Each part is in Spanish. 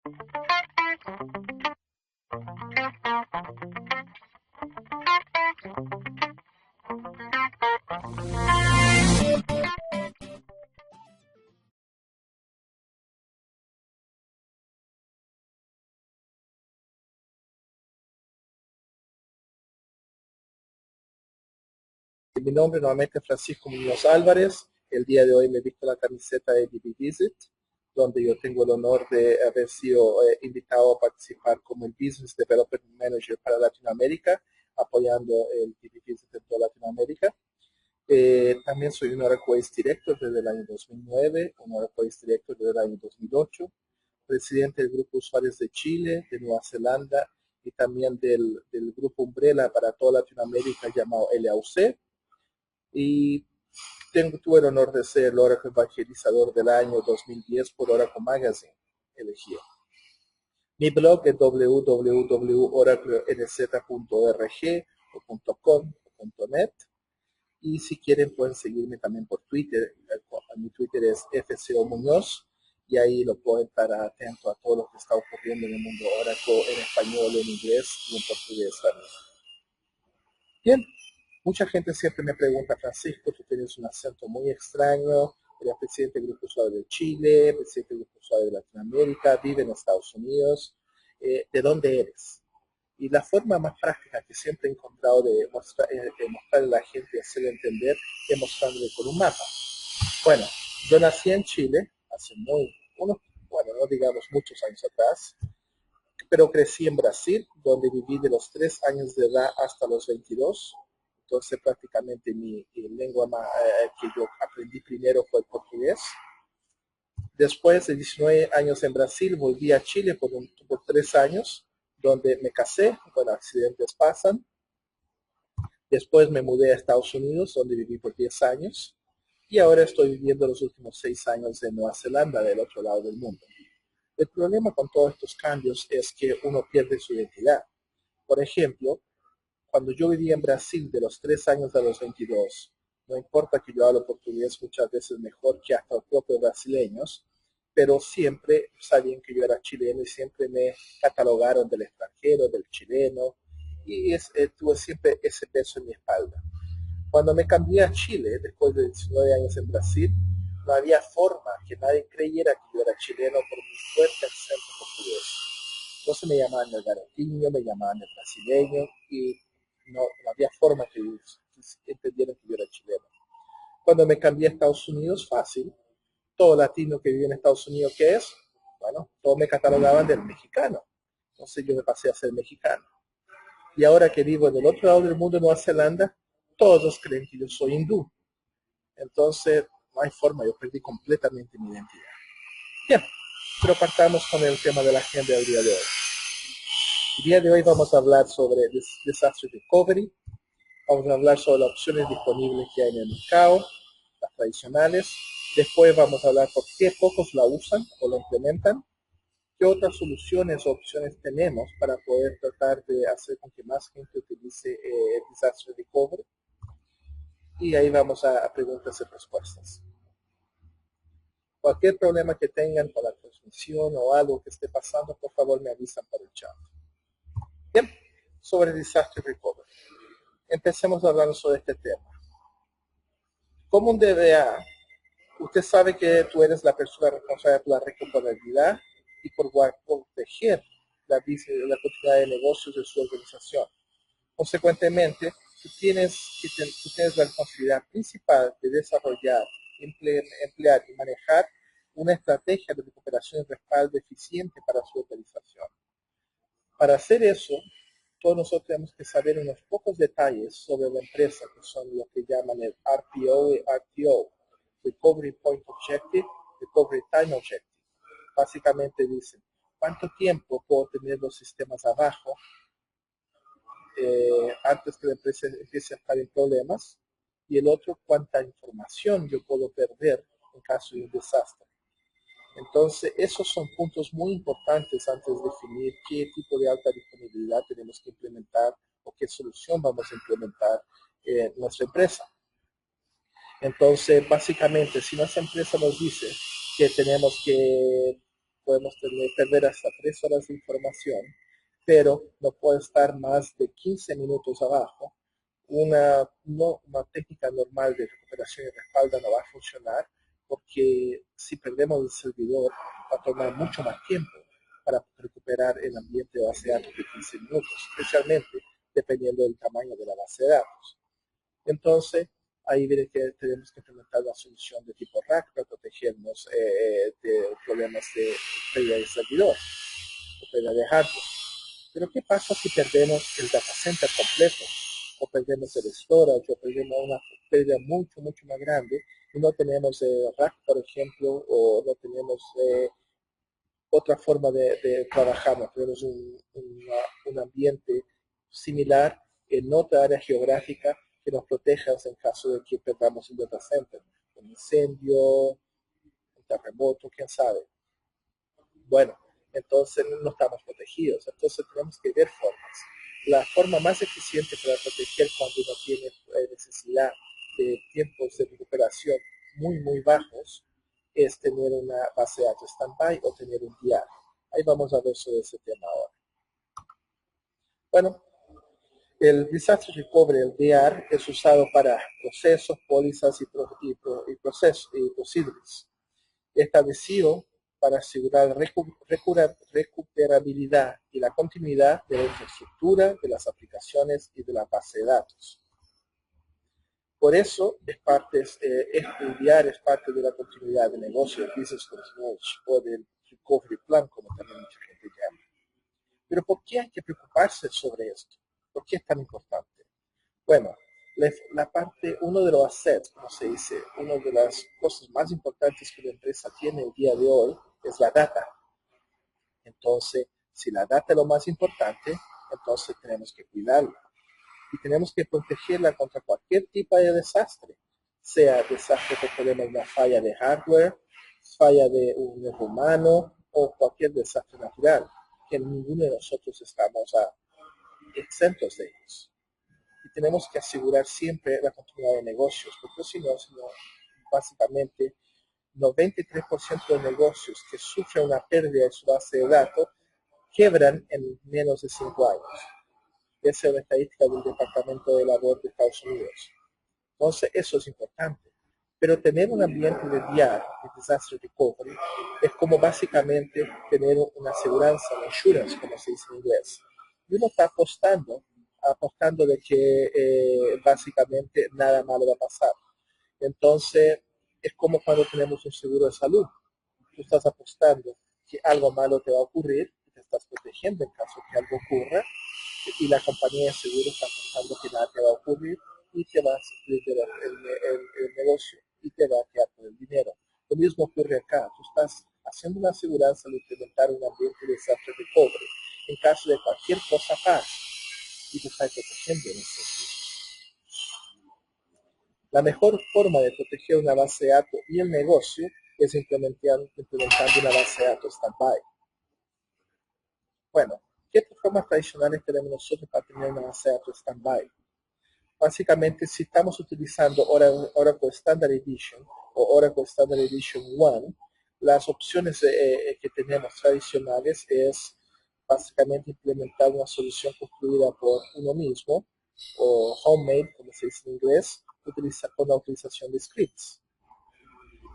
Mi nombre nuevamente es Francisco Muñoz Álvarez. El día de hoy me he visto la camiseta de DB Visit, donde yo tengo el honor de haber sido invitado a participar como el Business Development Manager para Latinoamérica, apoyando el DB Visit en toda Latinoamérica. También soy un Oracle Ace Director desde el año 2009, un Oracle Ace Director desde el año 2008, presidente del Grupo Usuarios de Chile, de Nueva Zelanda y también del Grupo Umbrella para toda Latinoamérica llamado LAUC. Y tuve el honor de ser el Oracle Evangelizador del año 2010 por Oracle Magazine, elegido. Mi blog es www.oraclenz.org o .com o .net. Y si quieren pueden seguirme también por Twitter. Mi Twitter es FCO Muñoz y ahí lo pueden estar atento a todo lo que está ocurriendo en el mundo Oracle en español, en inglés y en portugués también. Bien, mucha gente siempre me pregunta, Francisco, tú tienes un acento muy extraño, eres presidente del Grupo Usuario de Chile, presidente del Grupo Usuario de Latinoamérica, vive en Estados Unidos, ¿de dónde eres? Y la forma más práctica que siempre he encontrado de mostrarle a la gente y hacerle entender es mostrarle con un mapa. Bueno, yo nací en Chile hace no digamos muchos años atrás, pero crecí en Brasil, donde viví de los 3 años de edad hasta los 22. Entonces prácticamente mi lengua que yo aprendí primero fue el portugués. Después de 19 años en Brasil, volví a Chile por 3 años, donde me casé, bueno, accidentes pasan. Después me mudé a Estados Unidos, donde viví por 10 años. Y ahora estoy viviendo los últimos 6 años en Nueva Zelanda, del otro lado del mundo. El problema con todos estos cambios es que uno pierde su identidad. Por ejemplo, cuando yo vivía en Brasil de los 3 años a los 22, no importa que yo hablo portugués muchas veces mejor que hasta los propios brasileños, pero siempre sabían que yo era chileno y siempre me catalogaron del extranjero, del chileno, y tuve siempre ese peso en mi espalda. Cuando me cambié a Chile, después de 19 años en Brasil, no había forma que nadie creyera que yo era chileno por mi fuerte acento portugués. Entonces me llamaban el garotinho, me llamaban el brasileño y no había forma que entendieran que yo era chileno. Cuando me cambié a Estados Unidos, fácil. Todo latino que vive en Estados Unidos, ¿qué es? Bueno, todos me catalogaban del mexicano. Entonces yo me pasé a ser mexicano. Y ahora que vivo en el otro lado del mundo, en Nueva Zelanda, todos creen que yo soy hindú. Entonces, no hay forma, yo perdí completamente mi identidad. Bien, pero partamos con el tema de la agenda del día de hoy. El día de hoy vamos a hablar sobre Disaster Recovery, vamos a hablar sobre las opciones disponibles que hay en el mercado, las tradicionales. Después vamos a hablar por qué pocos la usan o la implementan, qué otras soluciones o opciones tenemos para poder tratar de hacer con que más gente utilice Disaster Recovery. Y ahí vamos a preguntas y respuestas. Cualquier problema que tengan con la transmisión o algo que esté pasando, por favor me avisan por el chat. Bien, sobre Disaster Recovery. Empecemos hablando sobre este tema. Como un DBA, usted sabe que tú eres la persona responsable por la recuperabilidad y por proteger la continuidad de negocios de su organización. Consecuentemente, tú tienes la responsabilidad principal de desarrollar, emplear y manejar una estrategia de recuperación y respaldo eficiente para su organización. Para hacer eso, todos nosotros tenemos que saber unos pocos detalles sobre la empresa, que son lo que llaman el RPO y RTO, Recovery Point Objective, Recovery Time Objective. Básicamente dicen, ¿cuánto tiempo puedo tener los sistemas abajo antes que la empresa empiece a estar en problemas? Y el otro, ¿cuánta información yo puedo perder en caso de un desastre? Entonces, esos son puntos muy importantes antes de definir qué tipo de alta disponibilidad tenemos que implementar o qué solución vamos a implementar en nuestra empresa. Entonces, básicamente, si nuestra empresa nos dice que tenemos que podemos perder hasta 3 horas de información, pero no puede estar más de 15 minutos abajo. Una técnica normal de recuperación y respaldo no va a funcionar, porque si perdemos el servidor va a tomar mucho más tiempo para recuperar el ambiente de base de datos de 15 minutos, especialmente dependiendo del tamaño de la base de datos. Entonces, ahí viene que tenemos que implementar una solución de tipo rack para protegernos de problemas de pérdida de servidor o pérdida de hardware. Pero ¿qué pasa si perdemos el data center completo? O perdemos el storage, o perdemos una pérdida mucho más grande y no tenemos rack, por ejemplo, o no tenemos otra forma de trabajar, no tenemos un ambiente similar en otra área geográfica que nos proteja en caso de que perdamos el data center, un incendio, un terremoto, quién sabe. Bueno, entonces no estamos protegidos, entonces tenemos que ver formas. La forma más eficiente para proteger cuando uno tiene necesidad de tiempos de recuperación muy bajos es tener una base de datos stand-by o tener un DR. Ahí vamos a ver sobre ese tema ahora. Bueno, el Disaster Recovery, el DR, es usado para procesos, pólizas y procedures. Establecido para asegurar la recuperabilidad y la continuidad de la infraestructura, de las aplicaciones y de la base de datos. Por eso, estudiar es parte de la continuidad de negocio, el business continuity o del recovery plan, como también mucha gente llama. Pero ¿por qué hay que preocuparse sobre esto? ¿Por qué es tan importante? Bueno, uno de los assets, como se dice, una de las cosas más importantes que la empresa tiene el día de hoy es la data. Entonces, si la data es lo más importante, entonces tenemos que cuidarla. Y tenemos que protegerla contra cualquier tipo de desastre, sea desastre que tenemos una falla de hardware, falla de un error humano o cualquier desastre natural, que ninguno de nosotros estamos exentos de ellos. Y tenemos que asegurar siempre la continuidad de negocios, porque si no, básicamente 93% de negocios que sufren una pérdida de su base de datos quebran en menos de 5 años. Esa es la estadística del Departamento de Labor de Estados Unidos. Entonces, eso es importante. Pero tener un ambiente de DR, de Disaster Recovery, es como básicamente tener una aseguranza, una insurance, como se dice en inglés. Y uno está apostando de que básicamente nada malo va a pasar. Entonces, es como cuando tenemos un seguro de salud. Tú estás apostando que algo malo te va a ocurrir y te estás protegiendo en caso que algo ocurra, y la compañía de seguro está apostando que nada te va a ocurrir y te va a salir el negocio y te va a quedar con el dinero. Lo mismo ocurre acá. Tú estás haciendo una aseguranza de implementar un ambiente de desastre de cobre en caso de cualquier cosa pase y te estás protegiendo en ese sentido. La mejor forma de proteger una base de datos y el negocio es implementando una base de datos stand-by. Bueno, ¿qué formas tradicionales tenemos nosotros para tener una base de datos stand-by? Básicamente, si estamos utilizando Oracle Standard Edition o Oracle Standard Edition 1, las opciones que tenemos tradicionales es básicamente implementar una solución construida por uno mismo, o homemade, como se dice en inglés, con la utilización de scripts.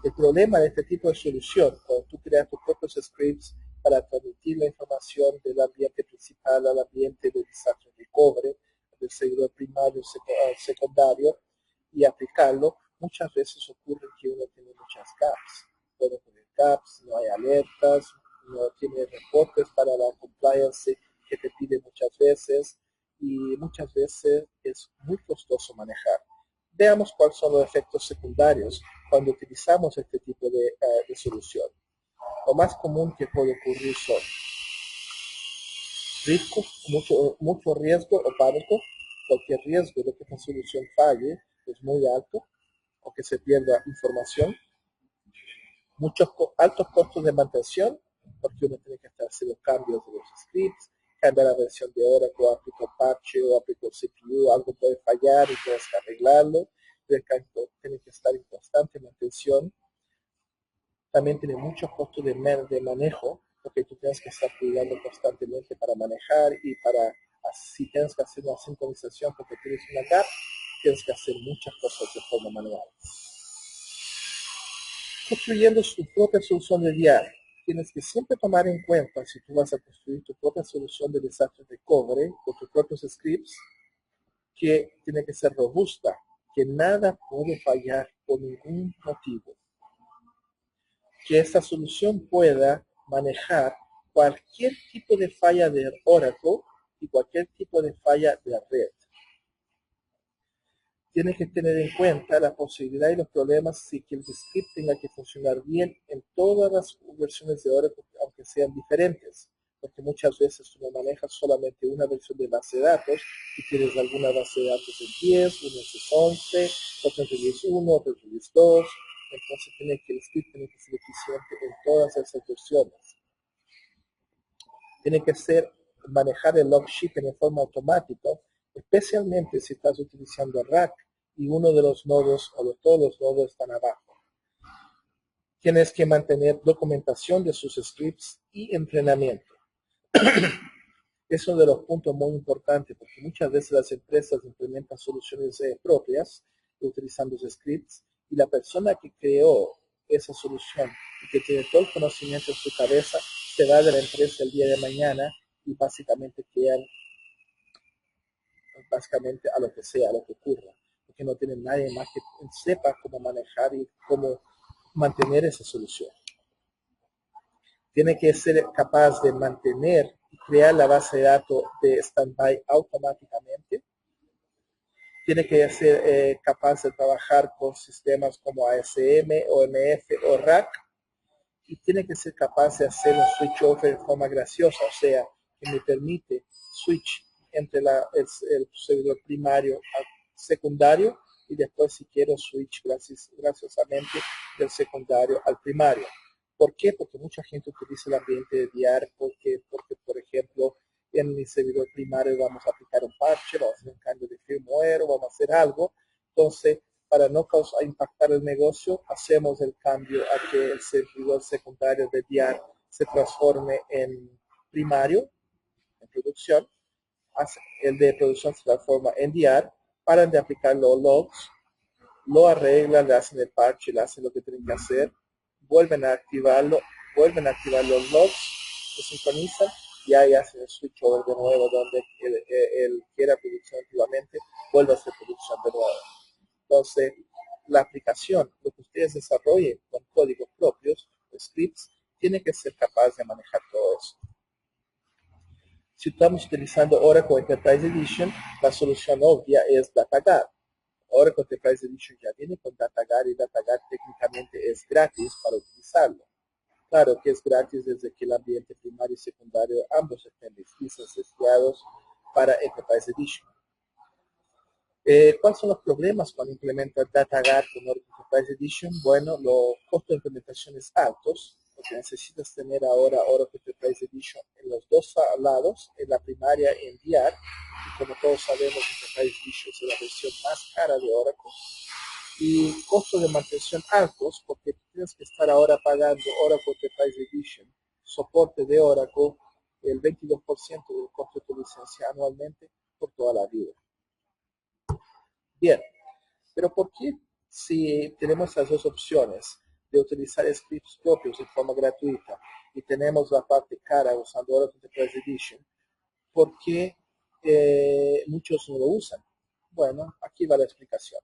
El problema de este tipo de solución, cuando tú creas tus propios scripts para transmitir la información del ambiente principal al ambiente de desastre de cobre, del servidor primario al secundario, y aplicarlo, muchas veces ocurre que uno tiene muchas gaps. Puede tener gaps, no hay alertas, no tiene reportes para la compliance que te pide muchas veces, y muchas veces es muy costoso manejar. Veamos cuáles son los efectos secundarios cuando utilizamos este tipo de solución. Lo más común que puede ocurrir son mucho riesgo o pánico. Cualquier riesgo de que esta solución falle es muy alto o que se pierda información. Muchos altos costos de mantención, porque uno tiene que estar haciendo cambios de los scripts, cambiar la versión de Oracle, aplica un parche o aplica un CPU, algo puede fallar y tienes que arreglarlo. Tiene que estar en constante mantención. También tiene muchos costos de manejo, porque tú tienes que estar cuidando constantemente para manejar y para, si tienes que hacer una sincronización porque tienes una gap, tienes que hacer muchas cosas de forma manual. Construyendo su propia solución de DR, tienes que siempre tomar en cuenta, si tú vas a construir tu propia solución de desastre recovery con tus propios scripts, que tiene que ser robusta, que nada puede fallar por ningún motivo. Que esta solución pueda manejar cualquier tipo de falla de Oracle y cualquier tipo de falla de red. Tienes que tener en cuenta la posibilidad y los problemas si que el script tenga que funcionar bien en todas las versiones de Oracle, aunque sean diferentes, porque muchas veces tú no manejas solamente una versión de base de datos y tienes alguna base de datos en 10, una en 11, otra en 10.1, otra en 10.2, entonces el script tiene que ser eficiente en todas esas versiones. Tiene que manejar el log shipping en forma automática, especialmente si estás utilizando rack y uno de los nodos o todos los nodos están abajo. Tienes que mantener documentación de sus scripts y entrenamiento. Es uno de los puntos muy importantes porque muchas veces las empresas implementan soluciones propias utilizando sus scripts y la persona que creó esa solución y que tiene todo el conocimiento en su cabeza se va de la empresa el día de mañana y básicamente quedan a lo que sea, a lo que ocurra, porque no tienen nadie más que sepa cómo manejar y cómo mantener esa solución. Tiene que ser capaz de mantener y crear la base de datos de standby automáticamente. Tiene que ser capaz de trabajar con sistemas como ASM, OMF o RAC. Y tiene que ser capaz de hacer un switch over de forma graciosa, o sea, que me permite switch entre el servidor primario al secundario y después si quiero switch graciosamente del secundario al primario. ¿Por qué? Porque mucha gente utiliza el ambiente de DR porque por ejemplo, en mi servidor primario vamos a aplicar un parche, vamos a hacer un cambio de firmware, vamos a hacer algo. Entonces, para no impactar el negocio, hacemos el cambio a que el servidor secundario de DR se transforme en primario, en producción. El de producción se transforma en DR, paran de aplicar los logs, lo arreglan, le hacen el parche, le hacen lo que tienen que hacer, vuelven a activarlo, vuelven a activar los logs, se sincronizan y ahí hacen el switch over de nuevo donde el que era producción activamente vuelve a ser producción de nuevo. Entonces, la aplicación, lo que ustedes desarrollen con códigos propios, scripts, tiene que ser capaz de manejar todo eso. Si estamos utilizando Oracle Enterprise Edition, la solución obvia es DataGuard. Oracle Enterprise Edition ya viene con DataGuard y DataGuard técnicamente es gratis para utilizarlo. Claro que es gratis desde que el ambiente primario y secundario ambos estén licenciados para Enterprise Edition. ¿Cuáles son los problemas cuando implementas DataGuard con Oracle Enterprise Edition? Bueno, los costos de implementación es altos, porque necesitas tener ahora Oracle Enterprise Edition en los dos lados, en la primaria y en DR, y como todos sabemos, Enterprise Edition es la versión más cara de Oracle, y costos de mantención altos, porque tienes que estar ahora pagando Oracle Enterprise Edition, soporte de Oracle, el 22% del costo de tu licencia anualmente por toda la vida. Bien, pero ¿por qué si tenemos las dos opciones de utilizar scripts propios de forma gratuita y tenemos la parte cara usando Oracle Enterprise Edition, por qué muchos no lo usan? Bueno, aquí va la explicación.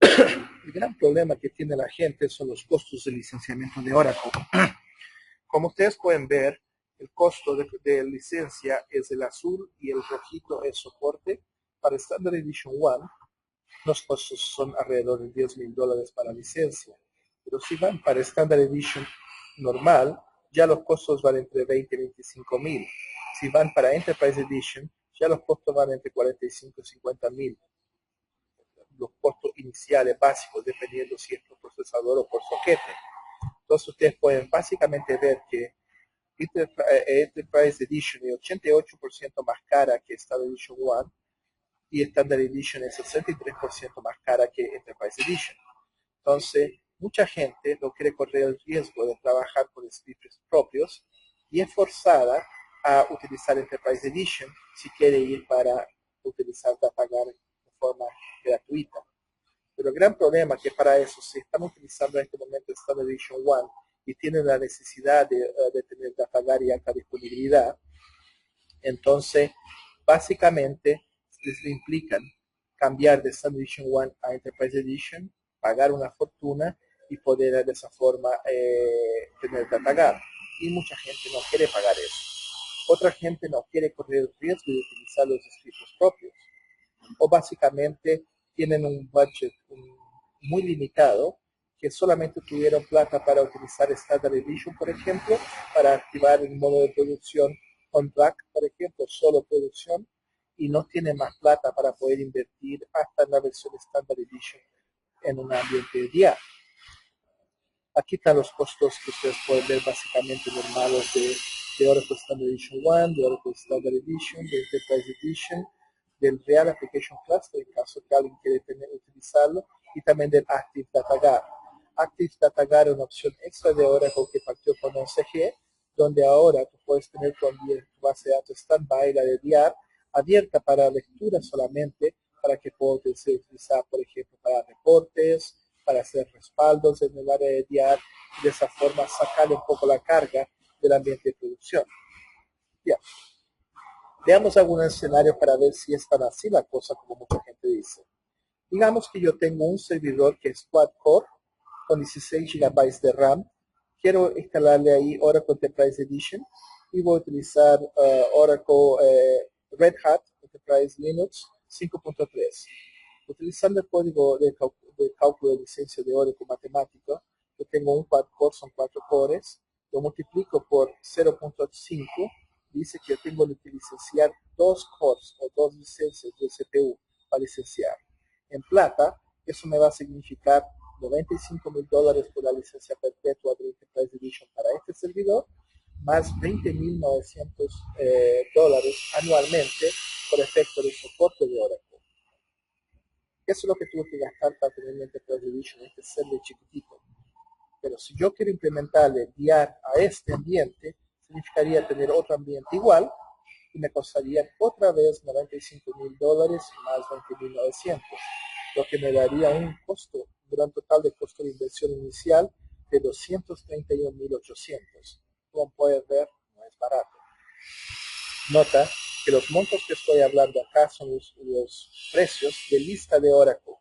El gran problema que tiene la gente son los costos de licenciamiento de Oracle. Como ustedes pueden ver, el costo de licencia es el azul y el rojito es soporte. Para Standard Edition 1, los costos son alrededor de $10,000 para licencia. Pero si van para Standard Edition normal, ya los costos van entre 20 y 25,000. Si van para Enterprise Edition, ya los costos van entre 45 y 50,000. Los costos iniciales básicos, dependiendo si es por procesador o por soquete. Entonces ustedes pueden básicamente ver que Enterprise Edition es 88% más cara que Standard Edition 1 y Standard Edition es 63% más cara que Enterprise Edition. Entonces, Mucha gente no quiere correr el riesgo de trabajar con scripts propios y es forzada a utilizar Enterprise Edition si quiere ir para utilizar DataGuard de forma gratuita. Pero el gran problema es que para eso, si están utilizando en este momento Standard Edition 1 y tienen la necesidad de tener DataGuard y alta disponibilidad, entonces básicamente les implican cambiar de Standard Edition 1 a Enterprise Edition, pagar una fortuna y poder de esa forma tener DataGuard. Y mucha gente no quiere pagar eso. Otra gente no quiere correr el riesgo de utilizar los scripts propios. O básicamente tienen un budget muy limitado, que solamente tuvieron plata para utilizar Standard Edition, por ejemplo, para activar el modo de producción on track, por ejemplo, solo producción, y no tiene más plata para poder invertir hasta en la versión Standard Edition en un ambiente de día. Aquí están los costos que ustedes pueden ver básicamente normales de Oracle Standard Edition 1, de Oracle Standard Edition, de Enterprise Edition, del Real Application Cluster, en caso que alguien quiera utilizarlo, y también del Active Data Guard. Active Data Guard es una opción extra de Oracle que partió con OCG, donde ahora tú puedes tener tu base de datos standby, la de DR, abierta para lectura solamente, para que pueda ser utilizada, por ejemplo, para reportes, para hacer respaldos en el área de DR, y de esa forma sacarle un poco la carga del ambiente de producción. Bien. Veamos algunos escenarios para ver si es tan así la cosa como mucha gente dice. Digamos que yo tengo un servidor que es quad-core con 16 GB de RAM. Quiero instalarle ahí Oracle Enterprise Edition y voy a utilizar Oracle Red Hat Enterprise Linux 5.3. Utilizando el código de cálculo de licencia de Oracle matemático, yo tengo un quad-core, son 4 cores, lo multiplico por 0.5, dice que yo tengo que licenciar 2 cores o 2 licencias de CPU para licenciar. En plata, eso me va a significar $95,000 por la licencia perpetua de Enterprise Edition para este servidor, más $20,900 anualmente por efecto de soporte de Oracle. Eso es lo que tuve que gastar para tener Enterprise Edition, este server chiquitito. Pero si yo quiero implementarle VR a este ambiente, significaría tener otro ambiente igual y me costaría otra vez $95,000 más $20,900, lo que me daría un costo, un gran total de costo de inversión inicial de $231,800. Como puedes ver, no es barato. Nota que los montos que estoy hablando acá son los precios de lista de Oracle.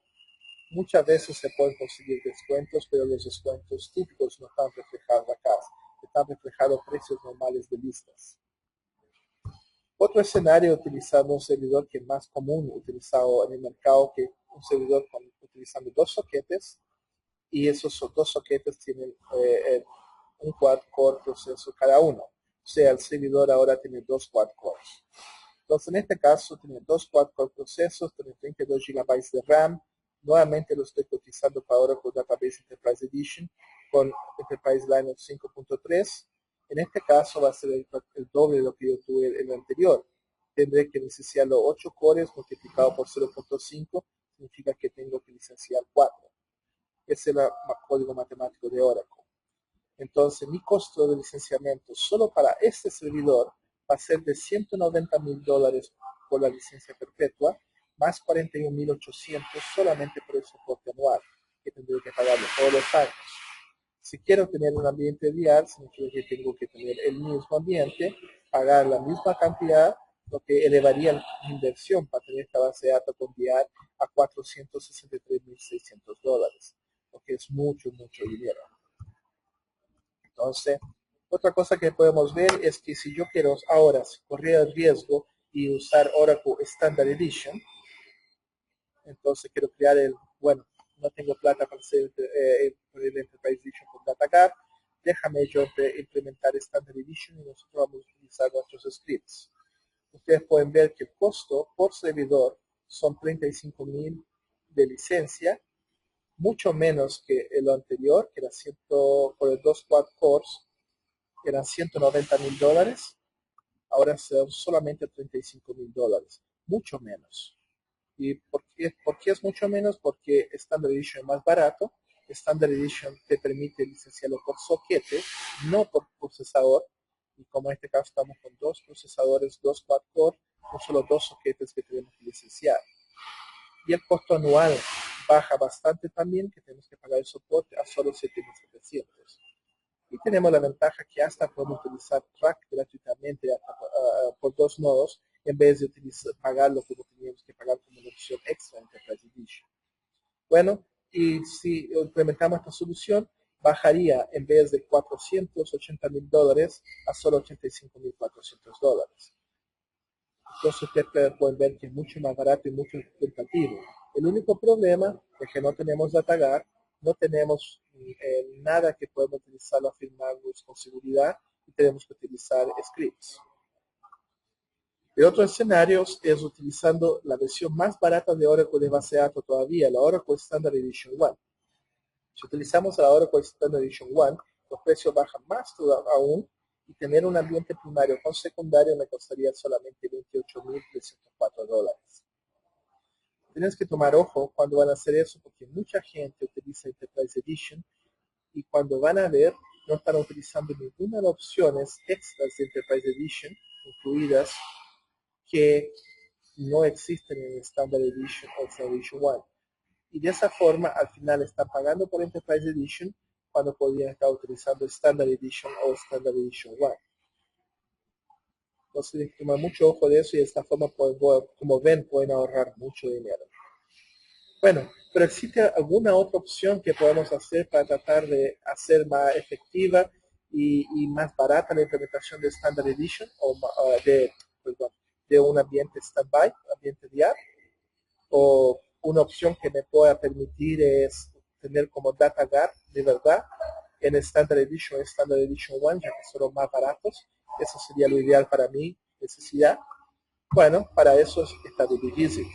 Muchas veces se pueden conseguir descuentos, pero los descuentos típicos no están reflejados acá. Están reflejados precios normales de listas. Otro escenario utilizando un servidor que es más común utilizado en el mercado, que un servidor utilizando 2 soquetes, y esos 2 soquetes tienen un quad-core proceso cada uno. O sea, el servidor ahora tiene 2 quad-cores. Entonces, en este caso, tiene 2 quad-core procesos, tiene 32 GB de RAM. Nuevamente lo estoy cotizando para Oracle Database Enterprise Edition con Enterprise Linux 5.3. En este caso va a ser el doble de lo que yo tuve en el anterior. Tendré que licenciar los 8 cores multiplicado por 0.5, significa que tengo que licenciar 4. Ese es el código matemático de Oracle. Entonces, mi costo de licenciamiento solo para este servidor va a ser de $190,000 por la licencia perpetua, más $41,800 solamente por el soporte anual, que tendré que pagarlo todos los años. Si quiero tener un ambiente VR, significa que tengo que tener el mismo ambiente, pagar la misma cantidad, lo que elevaría mi inversión para tener esta base de datos con VR a $463,600, lo que es mucho, mucho dinero. Entonces, otra cosa que podemos ver es que si yo quiero ahora correr el riesgo y usar Oracle Standard Edition, entonces quiero crear no tengo plata para hacer el Enterprise Edition con DataGuard, déjame yo implementar Standard Edition y nosotros vamos a utilizar nuestros scripts. Ustedes pueden ver que el costo por servidor son $35,000 de licencia, mucho menos que lo anterior, que era por el 2 quad cores, eran $190,000, ahora son solamente $35,000, mucho menos. ¿Y por qué es mucho menos? Porque Standard Edition es más barato Standard Edition te permite licenciarlo por soquete, no por procesador. Y como en este caso estamos con dos procesadores, dos quad-core, son solo dos soquetes que tenemos que licenciar. Y el costo anual baja bastante también, que tenemos que pagar el soporte a solo 7.700. Y tenemos la ventaja que hasta podemos utilizar Track gratuitamente por 2 nodos, en vez de pagarlo como teníamos que pagar como una opción extra en Enterprise Edition. Bueno, y si implementamos esta solución, bajaría en vez de $480,000 a solo $85,400. Entonces ustedes pueden ver que es mucho más barato y mucho más tentativo. El único problema es que no tenemos DataGuard, no tenemos nada que podemos utilizarlo a firmarnos con seguridad y tenemos que utilizar scripts. El otro escenario es utilizando la versión más barata de Oracle de base de datos todavía, la Oracle Standard Edition 1. Si utilizamos la Oracle Standard Edition 1, los precios bajan más aún y tener un ambiente primario con secundario me costaría solamente $28,304. Tienes que tomar ojo cuando van a hacer eso porque mucha gente utiliza Enterprise Edition y cuando van a ver no están utilizando ninguna de las opciones extras de Enterprise Edition incluidas que no existen en Standard Edition o Standard Edition 1. Y de esa forma al final están pagando por Enterprise Edition cuando podrían estar utilizando Standard Edition o Standard Edition 1. Entonces hay que tomar mucho ojo de eso y de esta forma, como ven, pueden ahorrar mucho dinero. Bueno, pero ¿existe alguna otra opción que podemos hacer para tratar de hacer más efectiva y más barata la implementación de Standard Edition o de un ambiente standby, ambiente DR? O una opción que me pueda permitir es tener como DataGuard de verdad en Standard Edition y Standard Edition 1, ya que son los más baratos. Eso sería lo ideal para mi necesidad. Bueno, para eso está DBVisit.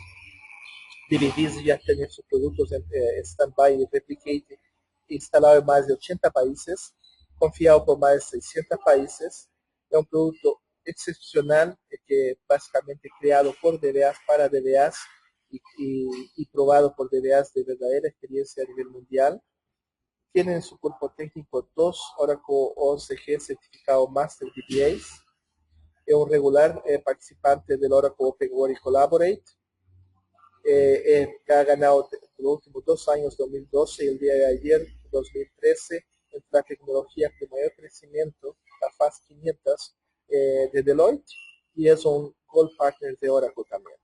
DBVisit ya tiene sus productos en Standby y Replicate instalado en más de 80 países, confiado por más de 600 países. Es un producto excepcional que básicamente creado por DBAs para DBAs y probado por DBAs de verdadera experiencia a nivel mundial. Tienen en su cuerpo técnico 2 Oracle OCG certificado Master DBAs. Es un regular participante del Oracle OpenWare y Collaborate. Que ha ganado los últimos 2 años, 2012 y el día de ayer, 2013, entre las tecnologías de mayor crecimiento, la FAST 500 de Deloitte, y es un Gold Partner de Oracle también.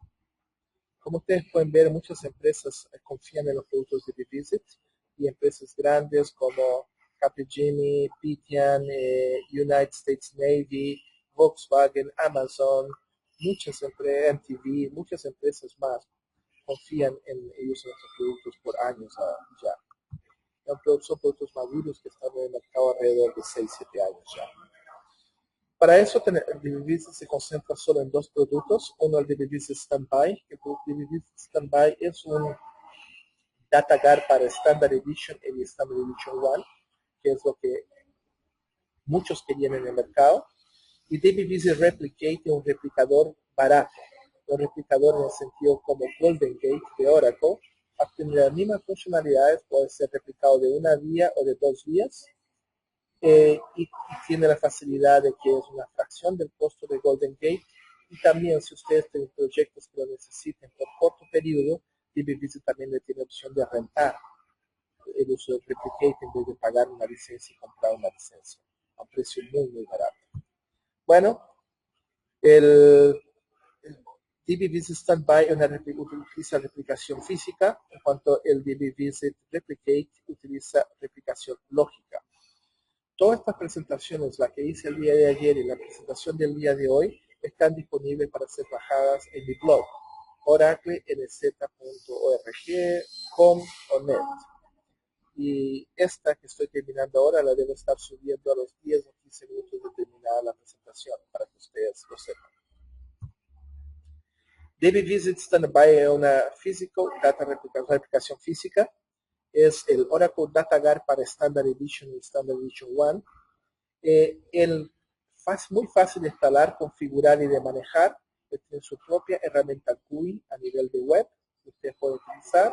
Como ustedes pueden ver, muchas empresas confían en los productos de DBVisit y empresas grandes como Capgemini, Pitheon, United States Navy, Volkswagen, Amazon, muchas empresas, MTV, muchas empresas más confían en ellos en estos productos por años ya. Son productos maduros que están en el mercado alrededor de 6-7 años ya. Para eso, el DBVisit se concentra solo en 2 productos. Uno, el DBVisit Standby. El DBVisit Standby es un DataGuard para Standard Edition y Standard Edition 1, que es lo que muchos querían en el mercado. Y DBVisit Replicate es un replicador barato. Un replicador en el sentido como Golden Gate de Oracle, para tener las mismas funcionalidades, puede ser replicado de una vía o de 2 vías, y tiene la facilidad de que es una fracción del costo de Golden Gate, y también si ustedes tienen proyectos que lo necesiten por corto periodo, DBVisit también le tiene opción de rentar el uso del Replicate en vez de pagar una licencia y comprar una licencia a un precio muy barato. Bueno, el DBVisit Standby utiliza replicación física, en cuanto el DBVisit Replicate utiliza replicación lógica. Todas estas presentaciones, la que hice el día de ayer y la presentación del día de hoy, están disponibles para ser bajadas en mi blog, oraclenz.org.com.net. Y esta que estoy terminando ahora la debo estar subiendo a los 10 o 15 minutos de terminar la presentación, para que ustedes lo sepan. DBVisit Standby es una replicación física. Es el Oracle DataGuard para Standard Edition y Standard Edition 1. Muy fácil de instalar, configurar y de manejar. Tiene su propia herramienta GUI a nivel de web que ustedes pueden utilizar.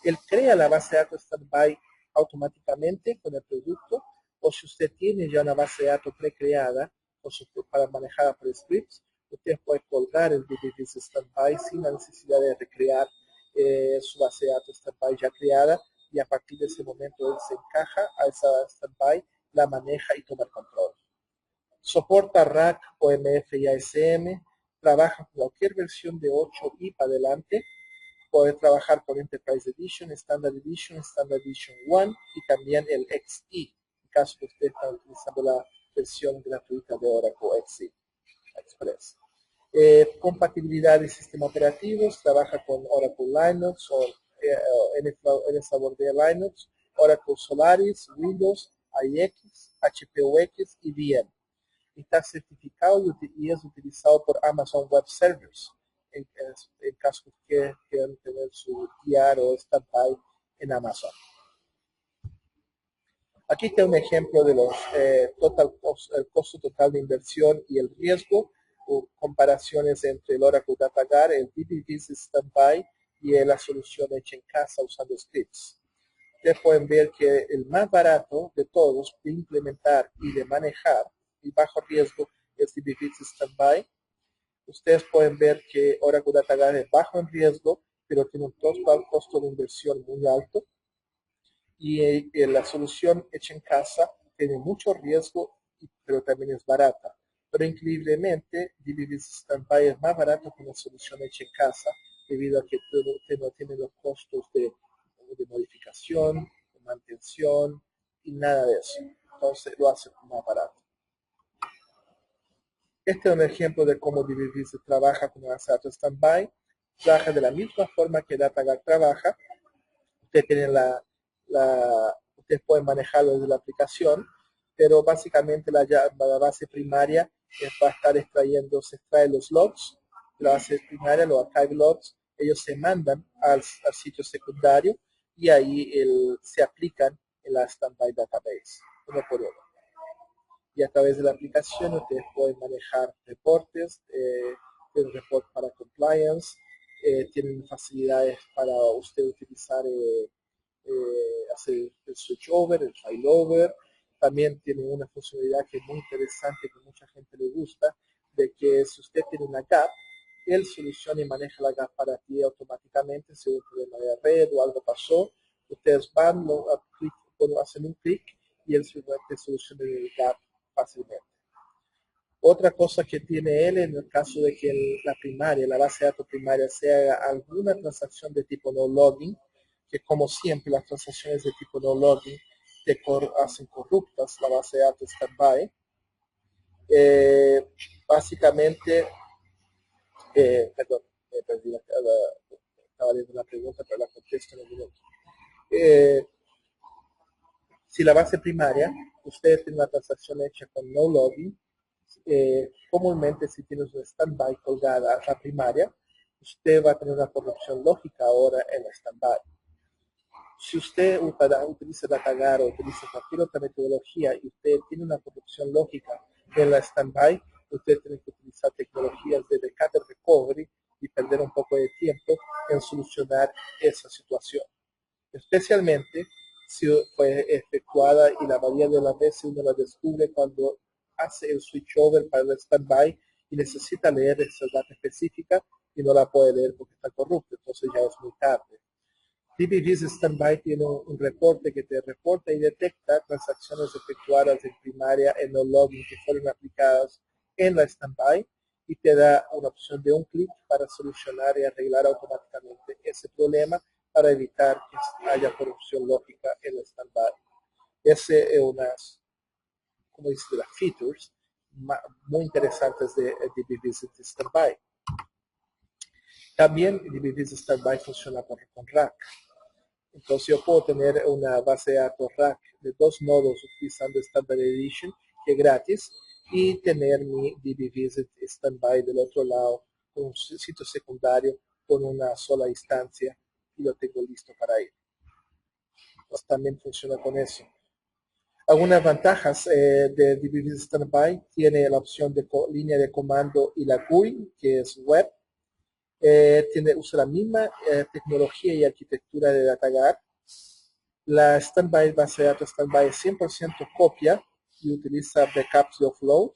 Él crea la base de datos Standby automáticamente con el producto, o si usted tiene ya una base de datos precreada para manejar por scripts, usted puede colgar el DBVis Standby sin la necesidad de recrear su base de datos Standby ya creada, y a partir de ese momento él se encaja a esa Standby, la maneja y toma el control. Soporta RAC, OMF y ASM, trabaja con cualquier versión de 8 y para adelante. Puede trabajar con Enterprise Edition, Standard Edition 1 y también el XE, en caso que usted está utilizando la versión gratuita de Oracle XE Express. Compatibilidad de sistemas operativos, trabaja con Oracle Linux o en sabor de Linux, Oracle Solaris, Windows, IX, HPUX y VM. Está certificado y es utilizado por Amazon Web Services en caso que quieran tener su PR o standby en Amazon. Aquí está un ejemplo de los el costo total de inversión y el riesgo, o comparaciones entre el Oracle DataGuard, el DBVis Standby y la solución hecha en casa usando scripts. Ustedes pueden ver que el más barato de todos de implementar y de manejar y bajo riesgo es DBVis Standby. Ustedes pueden ver que Oracle DataGuard es bajo en riesgo, pero tiene un total costo de inversión muy alto. Y la solución hecha en casa tiene mucho riesgo, pero también es barata. Pero increíblemente, DBVis Standby es más barato que una solución hecha en casa, debido a que usted no tiene los costos de modificación, de mantención y nada de eso. Entonces lo hace más barato. Este es un ejemplo de cómo DBVis trabaja con una SATA Standby. Trabaja de la misma forma que DataGuard trabaja. Usted tiene ustedes pueden manejarlo desde la aplicación, pero básicamente la base primaria va a estar extrayendo, se extrae los logs, la base primaria, los archive logs, ellos se mandan al sitio secundario y ahí se aplican en la Standby Database, uno por uno. Y a través de la aplicación ustedes pueden manejar reportes, tienen report para compliance, tienen facilidades para usted utilizar hacer el switchover, el failover. También tiene una funcionalidad que es muy interesante, que mucha gente le gusta, de que si usted tiene una gap, él soluciona y maneja la gap para ti automáticamente. Si hay un problema de red o algo pasó, ustedes van, hacen un clic y él soluciona el gap fácilmente. Otra cosa que tiene él, en el caso de que la base de datos primaria, se haga alguna transacción de tipo no login, que como siempre las transacciones de tipo no login hacen corruptas la base de datos Standby. Básicamente, perdón, estaba leyendo una pregunta, pero la contesto en un minuto. Si la base primaria, usted tiene una transacción hecha con no login, comúnmente si tienes una standby colgada a la primaria, usted va a tener una corrupción lógica ahora en la standby. Si usted utiliza DataGuard o utiliza cualquier otra metodología y usted tiene una corrupción lógica en la standby, usted tiene que utilizar tecnologías de backup and recovery y perder un poco de tiempo en solucionar esa situación. Especialmente si fue efectuada y la mayoría de las veces uno la descubre cuando hace el switchover para el standby y necesita leer esa data específica y no la puede leer porque está corrupta, entonces ya es muy tarde. DBVis Standby tiene un reporte que te reporta y detecta transacciones efectuadas en primaria en no login que fueron aplicadas en la standby y te da una opción de un clic para solucionar y arreglar automáticamente ese problema para evitar que haya corrupción lógica en el standby. Ese es unas, como dice, de las features muy interesantes de DBVis Standby. También DBVis Standby funciona con RAC. Entonces yo puedo tener una base de datos RAC de 2 nodos utilizando Standard Edition, que es gratis, y tener mi DBVis Standby del otro lado con un sitio secundario con una sola instancia y lo tengo listo para ir. Pues también funciona con eso. Algunas ventajas de DBVis Standby: tiene la opción de línea de comando y la GUI, que es web. Usa la misma tecnología y arquitectura de DataGuard. La standby, base de datos standby es 100% copia y utiliza backups de offload.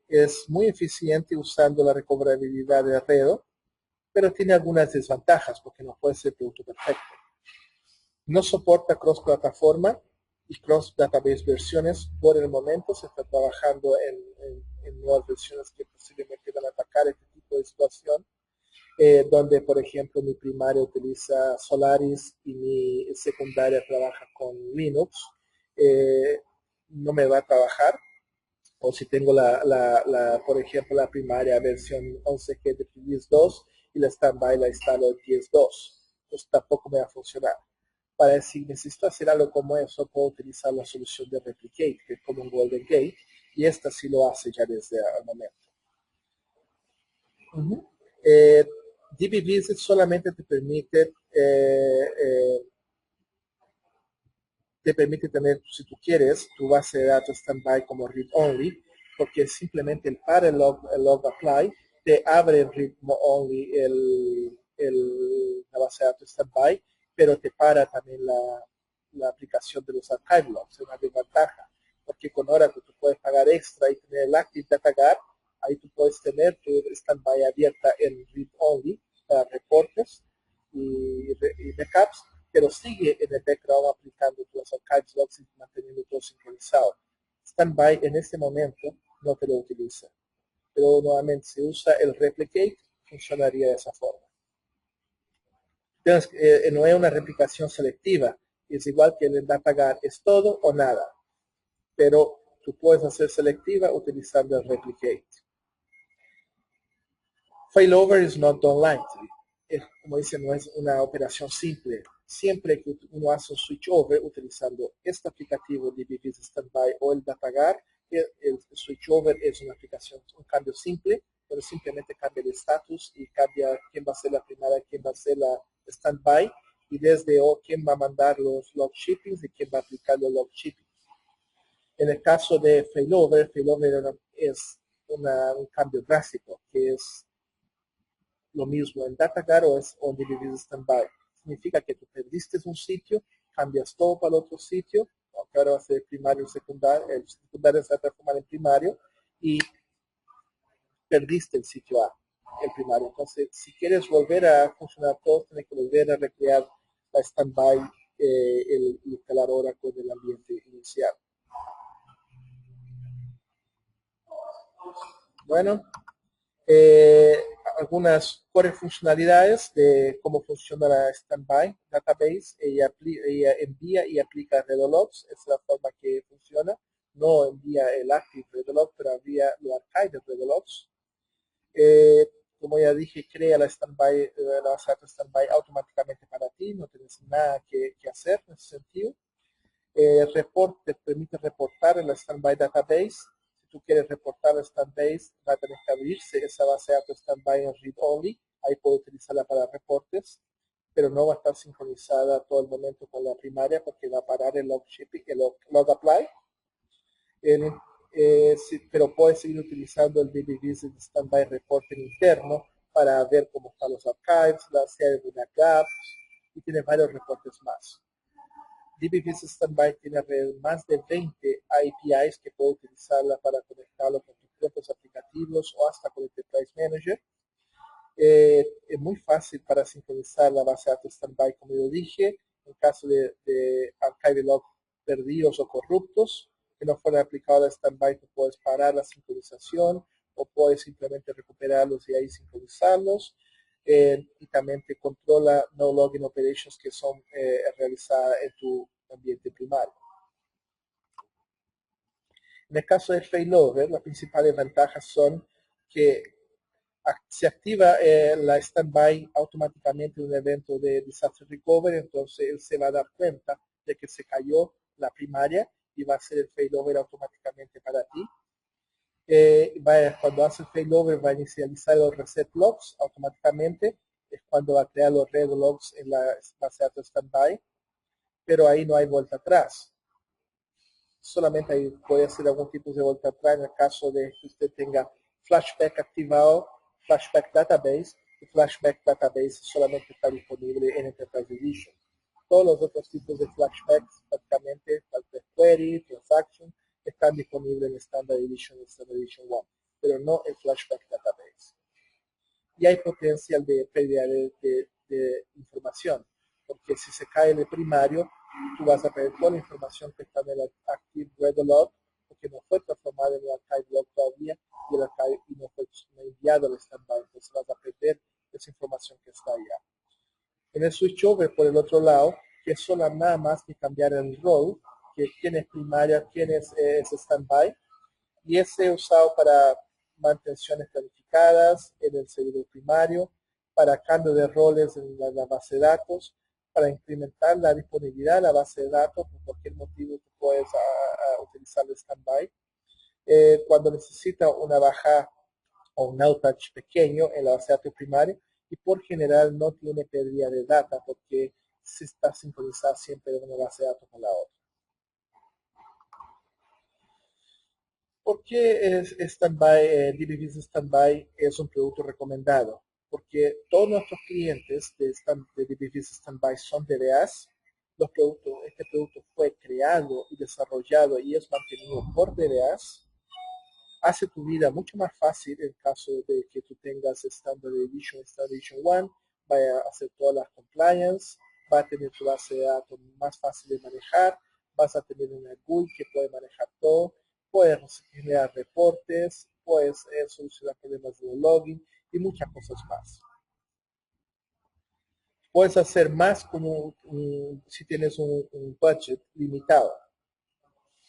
Es muy eficiente usando la recoverabilidad de Arredo, pero tiene algunas desventajas porque no puede ser producto perfecto. No soporta cross-plataforma y cross-database versiones por el momento. Se está trabajando en nuevas versiones que posiblemente van a atacar este tipo de situación, donde, por ejemplo, mi primaria utiliza Solaris y mi secundaria trabaja con Linux. No me va a trabajar. O si tengo por ejemplo, la primaria versión 11G de Release 2 y la standby la instalo en 10.2, pues tampoco me va a funcionar. Para si necesito hacer algo como eso, puedo utilizar la solución de Replicate, que es como un Golden Gate, y esta sí lo hace ya desde el momento. DB-Visit solamente te permite tener, si tú quieres, tu base de datos standby como read-only, porque simplemente el para el log apply te abre el read-only la base de datos standby, pero te para también la aplicación de los archive logs. Es una desventaja, porque con Oracle tú puedes pagar extra y tener el Active Data Guard, ahí tú puedes tener tu standby abierta en read-only para reportes y backups, pero sigue en el background aplicando los archives logs y manteniendo todo sincronizado. Standby en este momento no te lo utiliza, pero nuevamente si usa el replicate funcionaría de esa forma. Entonces, no es una replicación selectiva, es igual que el DataGuard, es todo o nada, pero tú puedes hacer selectiva utilizando el replicate. Failover is not done lightly. Como dice, no es una operación simple. Siempre que uno hace un switchover utilizando este aplicativo de DB-Visit Standby o el DataGuard, el switchover es una aplicación, un cambio simple, pero simplemente cambia el estatus y cambia quién va a ser la primaria, quién va a ser la standby, y desde quién va a mandar los log shippings y quién va a aplicar los log shippings. En el caso de failover es un cambio drástico, que es lo mismo en DataGuard o es on DB-Visit Standby. Significa que tú perdiste un sitio, cambias todo para el otro sitio, aunque ahora va a ser primario y secundario, el secundario se va a transformar en primario, y perdiste el sitio A, el primario. Entonces, si quieres volver a funcionar todo, tienes que volver a recrear la standby, el instalar Oracle del ambiente inicial. Bueno, algunas core funcionalidades de cómo funciona la Standby Database. Ella envía y aplica Redologs, es la forma que funciona. No envía el Active Redolog, pero envía los Archive Redologs. Como ya dije, crea la Standby, la base de datos Standby automáticamente para ti, no tienes nada que hacer en ese sentido. Te permite reportar en la Standby Database. Si tú quieres reportar la Standby, va a tener que abrirse esa base de datos Standby en Read Only. Ahí puedo utilizarla para reportes, pero no va a estar sincronizada todo el momento con la primaria porque va a parar el log shipping, el log apply. Pero puedes seguir utilizando el DB-Visit Standby Reporting interno para ver cómo están los archives, si hay alguna gap, y tiene varios reportes más. DB-Visit Standby tiene más de 20 APIs que puedes utilizarla para conectarlo con tus propios aplicativos o hasta con el Enterprise Manager. Es muy fácil para sincronizar la base de datos Standby, como yo dije, en caso de archive log perdidos o corruptos que no fueran aplicados a Standby, tú puedes parar la sincronización o puedes simplemente recuperarlos y ahí sincronizarlos. Y también te controla no login operations que son realizadas en tu ambiente primario. En el caso de failover, las principales ventajas son que se activa la standby automáticamente en un evento de disaster recovery, entonces él se va a dar cuenta de que se cayó la primaria y va a hacer el failover automáticamente para ti. Cuando hace el failover va a inicializar los reset logs automáticamente, es cuando va a crear los red logs en la base de datos standby, pero ahí no hay vuelta atrás. Solamente ahí puede hacer algún tipo de vuelta atrás en el caso de que usted tenga flashback activado, flashback database, y flashback database solamente está disponible en Enterprise Edition. Todos los otros tipos de flashbacks, prácticamente, query, transaction, están disponibles en Standard Edition y Standard Edition 1, pero no el flashback database. Y hay potencial de pérdida de información, porque si se cae en el primario, tú vas a perder toda la información que está en el Active Read Log, porque no fue transformado en el Archive Log todavía, y el archive y no fue enviado al standby, entonces vas a perder esa información que está allá. En el switchover, por el otro lado, que es solo nada más que cambiar el role, que quién es primaria, quién es standby, y ese usado para mantenciones planificadas en el servidor primario, para cambio de roles en la base de datos, para incrementar la disponibilidad de la base de datos, por cualquier motivo tú puedes utilizar el standby. Cuando necesita una baja o un outage pequeño en la base de datos primaria, y por general no tiene pérdida de data porque se está sincronizada siempre de una base de datos con la otra. ¿Por qué es Standby, DB Standby es un producto recomendado? Porque todos nuestros clientes de DB Standby son DBAs. Este producto fue creado y desarrollado y es mantenido por DBAs. Hace tu vida mucho más fácil en caso de que tú tengas Standard Edition, Standard Edition 1, vaya a hacer todas las compliance, va a tener tu base de datos más fácil de manejar, vas a tener una GUI que puede manejar todo, puedes generar reportes, puedes solucionar problemas de login y muchas cosas más. Puedes hacer más como si tienes un budget limitado.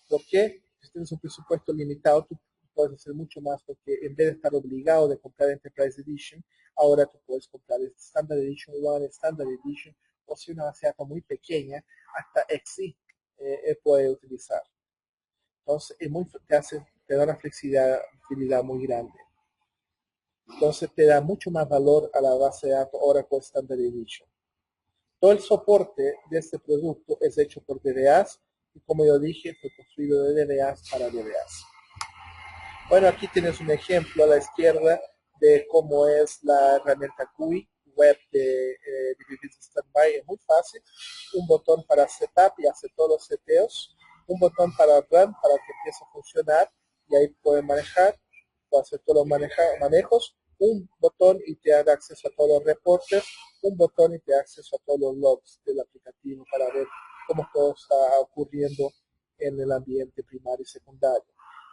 ¿Por qué? Si tienes un presupuesto limitado, tú puedes hacer mucho más porque en vez de estar obligado de comprar Enterprise Edition, ahora tú puedes comprar Standard Edition 1, Standard Edition, o si una base de datos muy pequeña, hasta XE puede utilizar. Entonces, te da una flexibilidad muy grande. Entonces, te da mucho más valor a la base de datos Oracle Standard Edition. Todo el soporte de este producto es hecho por DBAs y como yo dije, fue construido de DBAs para DBAs. Bueno, aquí tienes un ejemplo a la izquierda de cómo es la herramienta GUI web de DB Standby. Es muy fácil. Un botón para setup y hacer todos los seteos. Un botón para run para que empiece a funcionar y ahí puedes manejar, puedes hacer todos los manejos. Un botón y te da acceso a todos los reportes. Un botón y te da acceso a todos los logs del aplicativo para ver cómo todo está ocurriendo en el ambiente primario y secundario.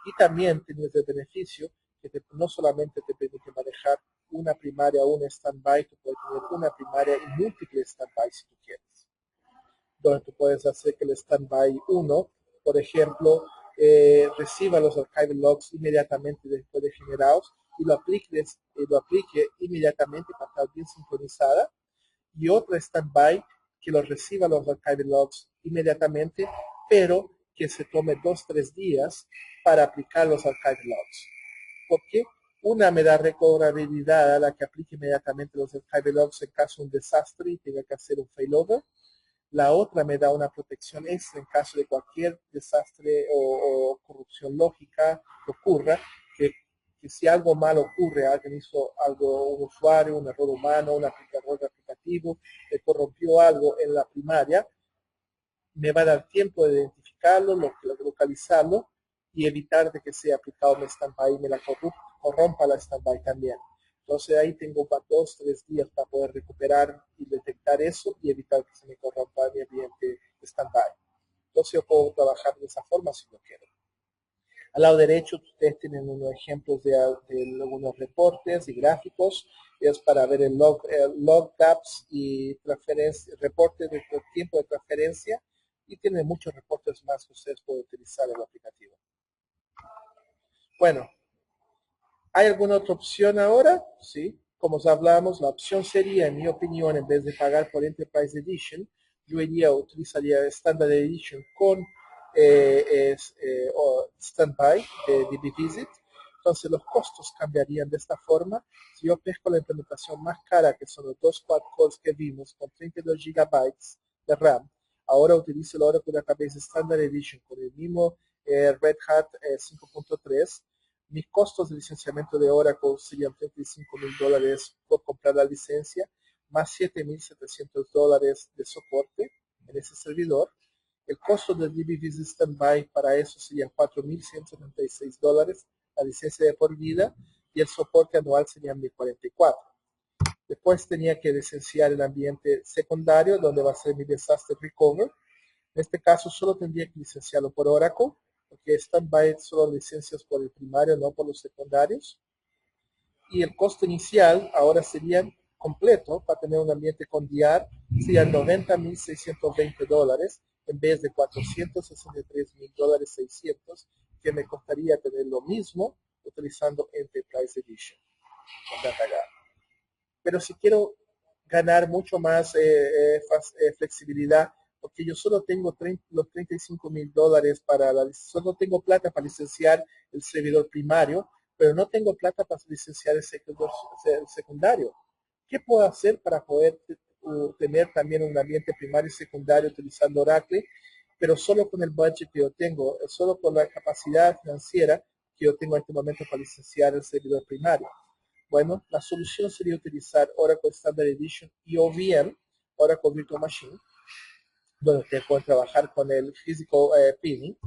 Y también tienes el beneficio que no solamente te permite manejar una primaria o un standby, tú puedes tener una primaria y múltiples standby si tú quieres. Donde tú puedes hacer que el standby 1, por ejemplo, reciba los archive logs inmediatamente después de generados y lo aplique inmediatamente para estar bien sincronizada. Y otro standby que lo reciba los archive logs inmediatamente, pero que se tome 2-3 días para aplicar los archive logs. Porque una me da recobrabilidad a la que aplique inmediatamente los archive logs en caso de un desastre y tenga que hacer un failover. La otra me da una protección extra en caso de cualquier desastre o corrupción lógica que ocurra, que si algo malo ocurre, alguien hizo algo, un usuario, un error humano, un error aplicativo, corrompió algo en la primaria, me va a dar tiempo de identificarlo, localizarlo y evitar de que sea aplicado un standby y me la corrompa la standby también. Entonces ahí tengo para 2-3 días para poder recuperar y detectar eso y evitar que se me corrompa mi ambiente standby. Entonces yo puedo trabajar de esa forma si lo quiero. Al lado derecho ustedes tienen unos ejemplos de algunos reportes y gráficos. Es para ver el log tabs y reportes de tiempo de transferencia y tiene muchos reportes más que ustedes pueden utilizar en el aplicativo. Bueno, ¿hay alguna otra opción ahora? Sí, como hablamos, la opción sería, en mi opinión, en vez de pagar por Enterprise Edition, yo utilizaría Standard Edition con Standby de DB Visit. Entonces los costos cambiarían de esta forma. Si yo pesco la implementación más cara, que son los 2 quad cores que vimos, con 32 GB de RAM, ahora utilizo el Oracle Database Standard Edition con el mismo Red Hat 5.3, mis costos de licenciamiento de Oracle serían $35,000 por comprar la licencia, más $7,700 de soporte. en ese servidor. El costo del DB Visit Standby para eso serían $4,176, la licencia de por vida, y el soporte anual serían $1,044. Después tenía que licenciar el ambiente secundario, donde va a ser mi Disaster Recover. En este caso solo tendría que licenciarlo por Oracle, porque Standby solo licencias por el primario, no por los secundarios. Y el costo inicial ahora sería completo para tener un ambiente con DR, sería $90,620 en vez de $463,600, que me costaría tener lo mismo utilizando Enterprise Edition con DataGuard. Pero si quiero ganar mucho más flexibilidad, porque yo solo tengo los $35,000 solo tengo plata para licenciar el servidor primario, pero no tengo plata para licenciar el secundario. ¿Qué puedo hacer para poder tener también un ambiente primario y secundario utilizando Oracle, pero solo con el budget que yo tengo, solo con la capacidad financiera que yo tengo en este momento para licenciar el servidor primario? Bueno, la solución sería utilizar Oracle Standard Edition y OVM, Oracle Virtual Machine, donde te pueden trabajar con el Physical Pinning,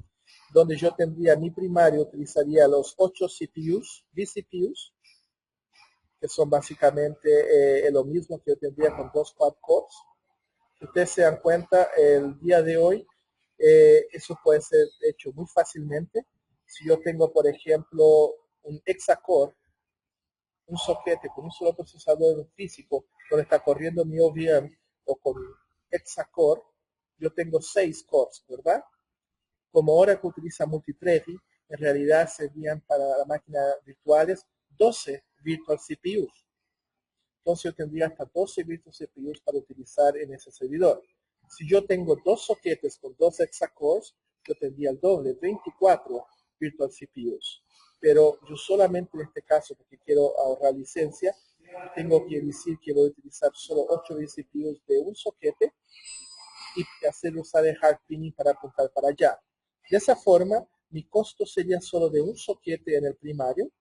donde yo tendría mi primario, utilizaría los 8 CPUs, vCPUs, que son básicamente lo mismo que yo tendría con 2 quad cores. Si ustedes se dan cuenta, el día de hoy, eso puede ser hecho muy fácilmente. Si yo tengo, por ejemplo, un hexacore, un soquete con un solo procesador físico, donde está corriendo mi OVM, o con hexacore, yo tengo 6 cores, ¿verdad? Como Oracle utiliza multithreading, en realidad serían para las máquinas virtuales 12 virtual CPUs. Entonces yo tendría hasta 12 virtual CPUs para utilizar en ese servidor. Si yo tengo 2 soquetes con 2 hexacores, yo tendría el doble, 24 virtual CPUs. Pero yo solamente en este caso, porque quiero ahorrar licencia, tengo que decir que voy a utilizar solo 8 vCPUs de un soquete y hacer usar el hard pinning para apuntar para allá. De esa forma, mi costo sería solo de un soquete en el primario,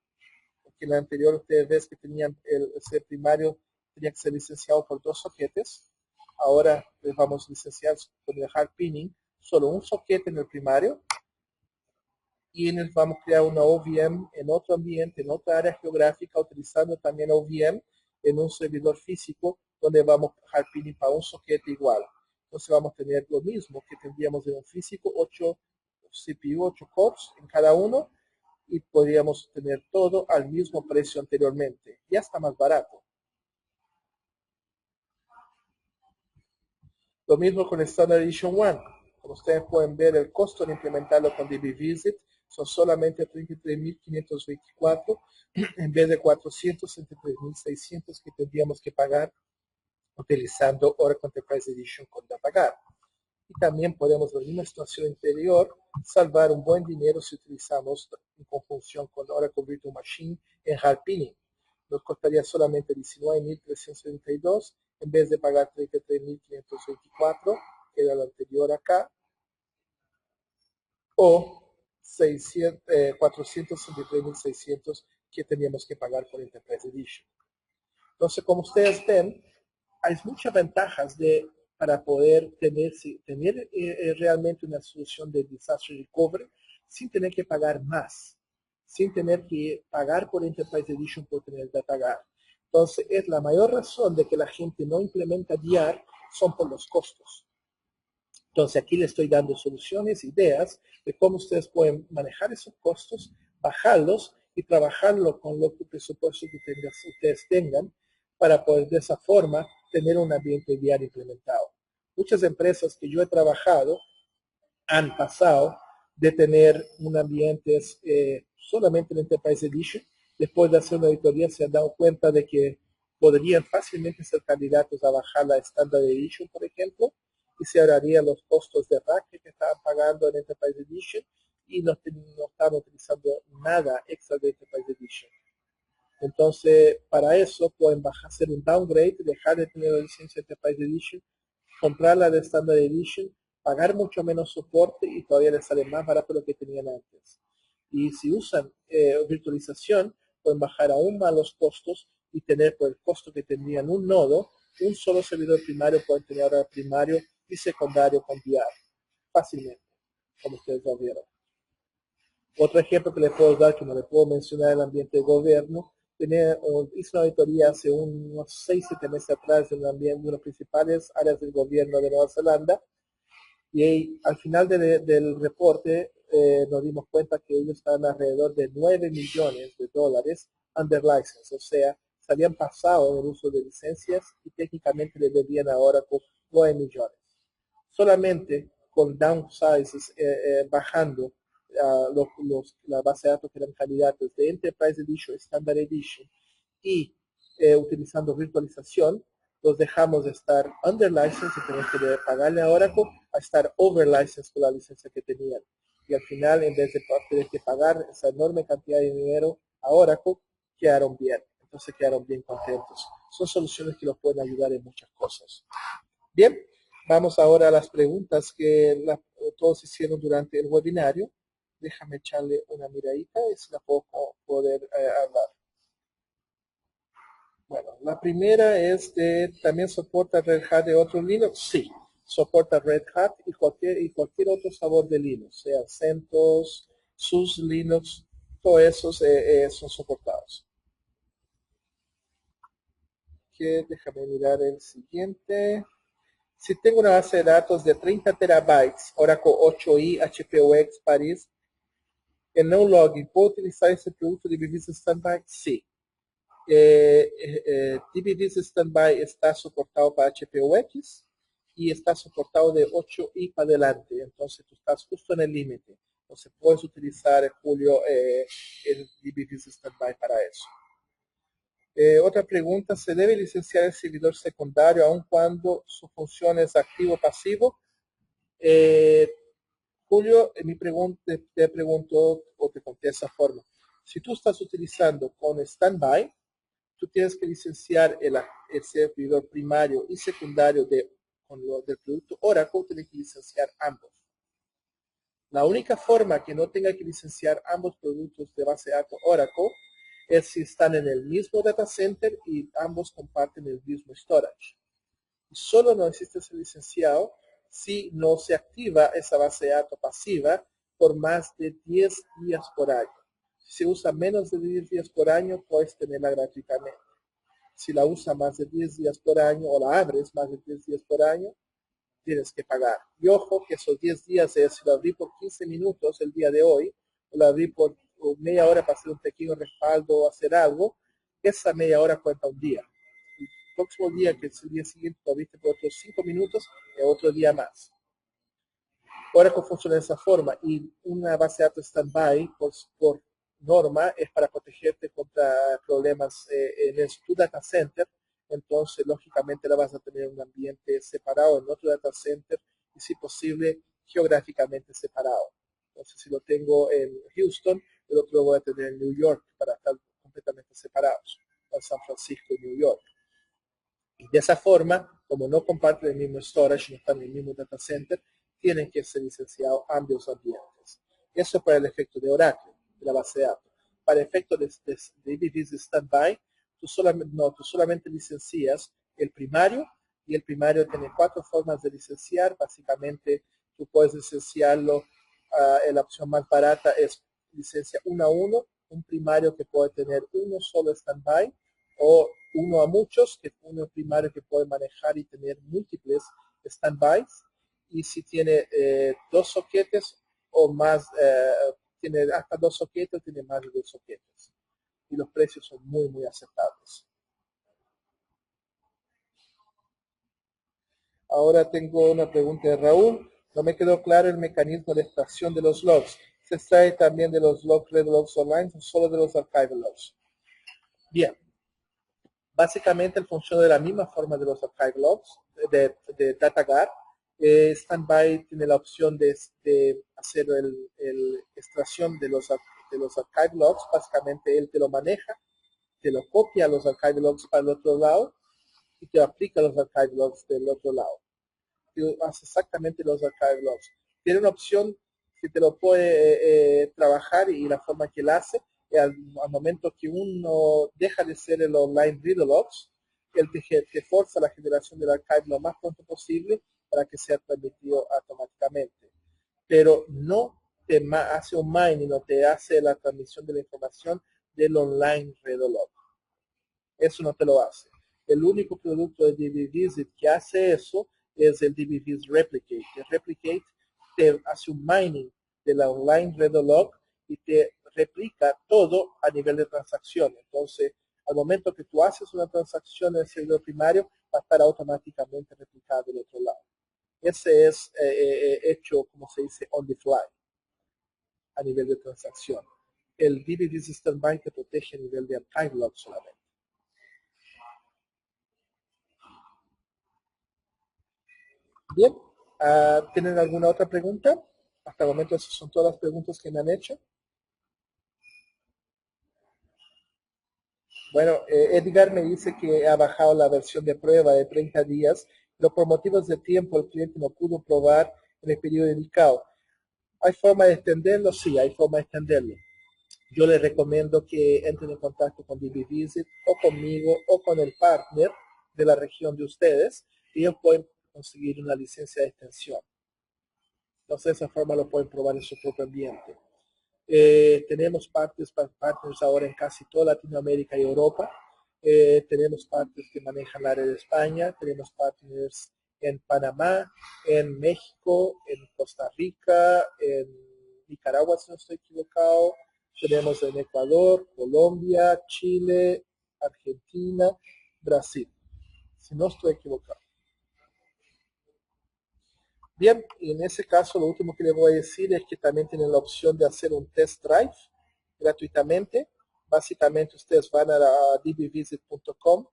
porque en la anterior ustedes ven que tenían ese primario tenía que ser licenciado por 2 soquetes. Ahora les vamos a licenciar con el hard pinning solo un soquete en el primario, y vamos a crear una OVM en otro ambiente, en otra área geográfica, utilizando también OVM en un servidor físico, donde vamos a hard pinning para un soquete igual. Entonces vamos a tener lo mismo que tendríamos en un físico, 8 CPU, 8 cores en cada uno, y podríamos tener todo al mismo precio anteriormente. Ya está más barato. Lo mismo con Standard Edition 1. Como ustedes pueden ver, el costo de implementarlo con DB Visit son solamente $33,524 en vez de $463,600 que tendríamos que pagar utilizando Oracle Enterprise Edition con DataGuard. Y también podemos, en una situación anterior, salvar un buen dinero si utilizamos en conjunción con Oracle Virtual Machine en hard pinning. Nos costaría solamente $19,372 en vez de pagar $33,524, que era lo anterior acá, o $463,600 que teníamos que pagar por Enterprise Edition. Entonces, como ustedes ven, hay muchas ventajas para poder tener realmente una solución de disaster recovery sin tener que pagar más, sin tener que pagar por Enterprise Edition por tener DataGuard. Entonces, es la mayor razón de que la gente no implementa DR son por los costos. Entonces, aquí les estoy dando soluciones, ideas de cómo ustedes pueden manejar esos costos, bajarlos y trabajarlo con los presupuestos que ustedes tengan, para poder de esa forma tener un ambiente diario implementado. Muchas empresas que yo he trabajado han pasado de tener un ambiente solamente en Enterprise Edition. Después de hacer una auditoría se han dado cuenta de que podrían fácilmente ser candidatos a bajar la Standard Edition, por ejemplo, y se ahorrarían los costos de rack que estaban pagando en Enterprise Edition, y no estaban utilizando nada extra de Enterprise Edition. Entonces, para eso pueden hacer un downgrade, dejar de tener la licencia de Enterprise Edition, comprar la de Standard Edition, pagar mucho menos soporte y todavía les sale más barato lo que tenían antes. Y si usan virtualización, pueden bajar aún más los costos y tener por el costo que tendrían un nodo, un solo servidor primario, pueden tener ahora primario y secundario con VR, fácilmente, como ustedes ya vieron. Otro ejemplo que le puedo dar, que no le puedo mencionar en el ambiente de gobierno, hice una auditoría hace unos 6-7 meses atrás en de las principales áreas del gobierno de Nueva Zelanda, y ahí, al final del reporte nos dimos cuenta que ellos estaban alrededor de 9 millones de dólares under license, o sea, se habían pasado en el uso de licencias y técnicamente le debían ahora con 9 millones. Solamente con downsizes bajando la base de datos que eran candidatos de Enterprise Edition, Standard Edition y utilizando virtualización, los dejamos de estar under license y tener que pagarle a Oracle a estar over license con la licencia que tenían. Y al final, en vez de tener que pagar esa enorme cantidad de dinero a Oracle, quedaron bien. Entonces quedaron bien contentos. Son soluciones que los pueden ayudar en muchas cosas. Bien, vamos ahora a las preguntas que todos hicieron durante el webinario. Déjame echarle una miradita y si la puedo poder hablar. Bueno, la primera es ¿también soporta Red Hat de otros Linux? Sí, soporta Red Hat y cualquier otro sabor de Linux, sea CentOS, SUSE Linux, todos esos son soportados. Déjame mirar el siguiente. Si tengo una base de datos de 30 terabytes, Oracle 8i, HPUX, Paris, en no login, ¿puedo utilizar ese producto de DB Standby? Sí. DB Standby está soportado para HPUX y está soportado de 8i para adelante, entonces tú estás justo en el límite. Entonces puedes utilizar, Julio, el DB Standby para eso. Otra pregunta, ¿se debe licenciar el servidor secundario aun cuando su función es activo o pasivo? Julio, te pregunto o te conté de esa forma. Si tú estás utilizando con Standby, tú tienes que licenciar el servidor primario y secundario del producto Oracle, tienes que licenciar ambos. La única forma que no tenga que licenciar ambos productos de base de datos Oracle es si están en el mismo data center y ambos comparten el mismo storage. Y solo no existe ese licenciado si no se activa esa base de datos pasiva por más de 10 días por año. Si se usa menos de 10 días por año, puedes tenerla gratuitamente. Si la usa más de 10 días por año o la abres más de 10 días por año, tienes que pagar. Y ojo que esos 10 días es si lo abrí por 15 minutos el día de hoy, o lo abrí por media hora para hacer un pequeño respaldo o hacer algo, esa media hora cuenta un día. El próximo día, que es el día siguiente, lo abriste por otros 5 minutos, es otro día más. Oracle funciona de esa forma y una base de datos standby por norma es para protegerte contra problemas en tu data center. Entonces, lógicamente, la vas a tener en un ambiente separado en otro data center y, si posible, geográficamente separado. Entonces, si lo tengo en Houston, el otro lo voy a tener en New York para estar completamente separados, en San Francisco y New York. Y de esa forma, como no comparten el mismo storage, no están en el mismo data center, tienen que ser licenciados ambos ambientes. Eso para el efecto de Oracle, de la base de datos. Para el efecto de DB Standby, tú solamente licencias el primario, y el primario tiene 4 formas de licenciar. Básicamente, tú puedes licenciarlo, la opción más barata es licencia 1 a 1, un primario que puede tener uno solo standby, o uno a muchos, que es uno primario que puede manejar y tener múltiples standbys. Y si tiene 2 soquetes o más, tiene hasta 2 soquetes, tiene más de 2 soquetes. Y los precios son muy, muy aceptables. Ahora tengo una pregunta de Raúl. No me quedó claro el mecanismo de extracción de los logs. ¿Se extrae también de los logs Red Logs Online o solo de los archive logs? Bien. Básicamente funciona de la misma forma de los archive logs, de DataGuard. Standby tiene la opción de hacer el extracción de los archive logs. Básicamente él te lo maneja, te lo copia a los archive logs para el otro lado y te aplica los archive logs del otro lado. Y hace exactamente los archive logs. Tiene una opción que te lo puede trabajar, y la forma que él hace, al momento que uno deja de ser el online read logs, él te forza la generación del archive lo más pronto posible para que sea transmitido automáticamente. Pero no te hace un mining, no te hace la transmisión de la información del online Redolog. Eso no te lo hace. El único producto de DBVisit que hace eso es el DBVisit Replicate. El Replicate te hace un mining de la online Redolog y te replica todo a nivel de transacción. Entonces, al momento que tú haces una transacción en el servidor primario, va a estar automáticamente replicado del otro lado. Ese es hecho, como se dice, on the fly, a nivel de transacción. El DBVisit Standby te protege a nivel de archive log solamente. Bien, ¿tienen alguna otra pregunta? Hasta el momento esas son todas las preguntas que me han hecho. Bueno, Edgar me dice que ha bajado la versión de prueba de 30 días, pero por motivos de tiempo el cliente no pudo probar en el periodo indicado. ¿Hay forma de extenderlo? Sí, hay forma de extenderlo. Yo les recomiendo que entren en contacto con DBVisit o conmigo o con el partner de la región de ustedes y ellos pueden conseguir una licencia de extensión. Entonces, de esa forma lo pueden probar en su propio ambiente. Tenemos partners ahora en casi toda Latinoamérica y Europa. Tenemos partners que manejan el área de España. Tenemos partners en Panamá, en México, en Costa Rica, en Nicaragua, si no estoy equivocado. Tenemos en Ecuador, Colombia, Chile, Argentina, Brasil, si no estoy equivocado. Bien, y en ese caso lo último que les voy a decir es que también tienen la opción de hacer un test drive gratuitamente. Básicamente ustedes van a dbvisit.com.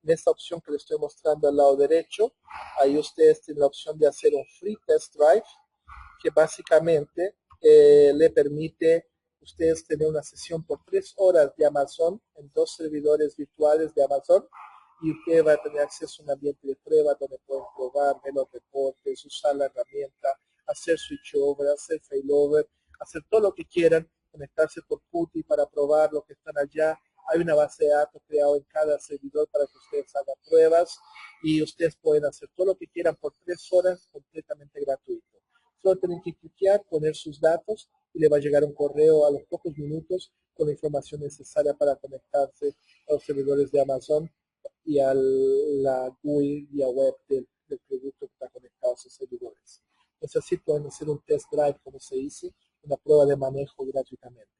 En esta opción que les estoy mostrando al lado derecho, ahí ustedes tienen la opción de hacer un free test drive que básicamente le permite ustedes tener una sesión por 3 horas de Amazon en 2 servidores virtuales de Amazon y usted va a tener acceso a un ambiente de prueba donde pueden probar, ver los reportes, usar la herramienta, hacer switchover, hacer failover, hacer todo lo que quieran, conectarse por PuTTY para probar lo que están allá. Hay una base de datos creada en cada servidor para que ustedes hagan pruebas y ustedes pueden hacer todo lo que quieran por 3 horas completamente gratuito. Solo tienen que cliquear, poner sus datos y le va a llegar un correo a los pocos minutos con la información necesaria para conectarse a los servidores de Amazon y a la GUI vía web del producto que está conectado a esos servidores. Entonces así pueden hacer un test drive, como se dice, una prueba de manejo gratuitamente.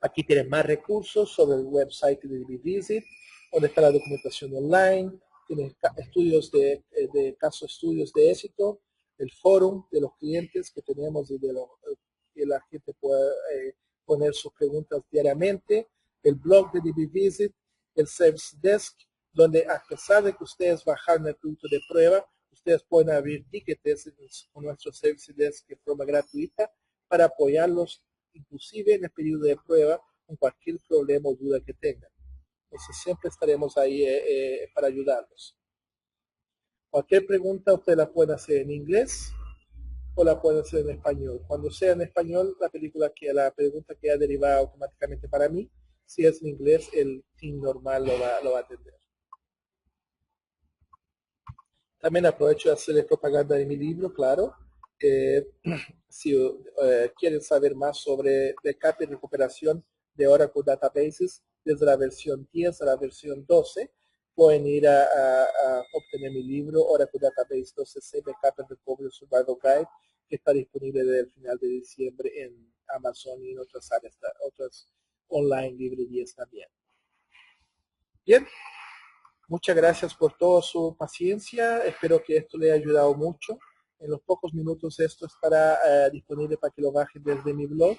Aquí tienen más recursos sobre el website de DBVisit, donde está la documentación online, tienen estudios de casos estudios de éxito, el foro de los clientes que tenemos y de que la gente puede poner sus preguntas diariamente, el blog de DBVisit, el Service Desk, donde a pesar de que ustedes bajaron el producto de prueba, ustedes pueden abrir tickets con nuestro Service Desk de forma gratuita para apoyarlos inclusive en el periodo de prueba con cualquier problema o duda que tengan. Entonces siempre estaremos ahí para ayudarlos. Cualquier pregunta usted la puede hacer en inglés o la puede hacer en español. Cuando sea en español, la pregunta queda derivada automáticamente para mí. Si es en inglés, el team normal lo va a atender. También aprovecho de hacerles propaganda de mi libro, claro. Si quieren saber más sobre backup y recuperación de Oracle Databases desde la versión 10 a la versión 12, pueden ir a obtener mi libro Oracle Database 12C Backup and Recovery Survival Guide, que está disponible desde el final de diciembre en Amazon y en otras áreas, otras online librerías también. Bien, muchas gracias por toda su paciencia. Espero que esto le haya ayudado mucho. En los pocos minutos esto estará disponible para que lo bajen desde mi blog.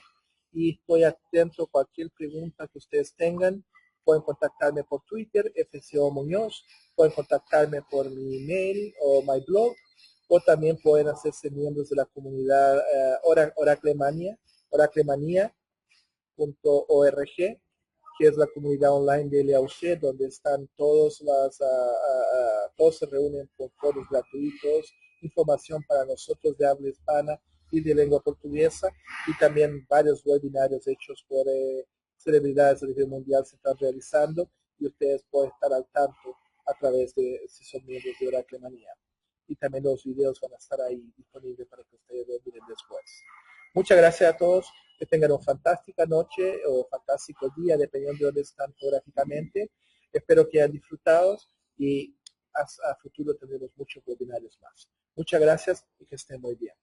Y estoy atento a cualquier pregunta que ustedes tengan. Pueden contactarme por Twitter, FCO Muñoz. Pueden contactarme por mi email o my blog. O también pueden hacerse miembros de la comunidad Oraclemania, oraclemania.org, que es la comunidad online de LAUC, donde están todos todos se reúnen con foros gratuitos, información para nosotros de habla hispana y de lengua portuguesa, y también varios webinarios hechos por celebridades a nivel mundial se están realizando y ustedes pueden estar al tanto a través de si son miembros de Oracle Manía. y también los videos van a estar ahí disponibles para que ustedes los miren después. Muchas gracias a todos, que tengan una fantástica noche o fantástico día, dependiendo de dónde están geográficamente. Espero que hayan disfrutado y a futuro tendremos muchos webinarios más. Muchas gracias y que estén muy bien.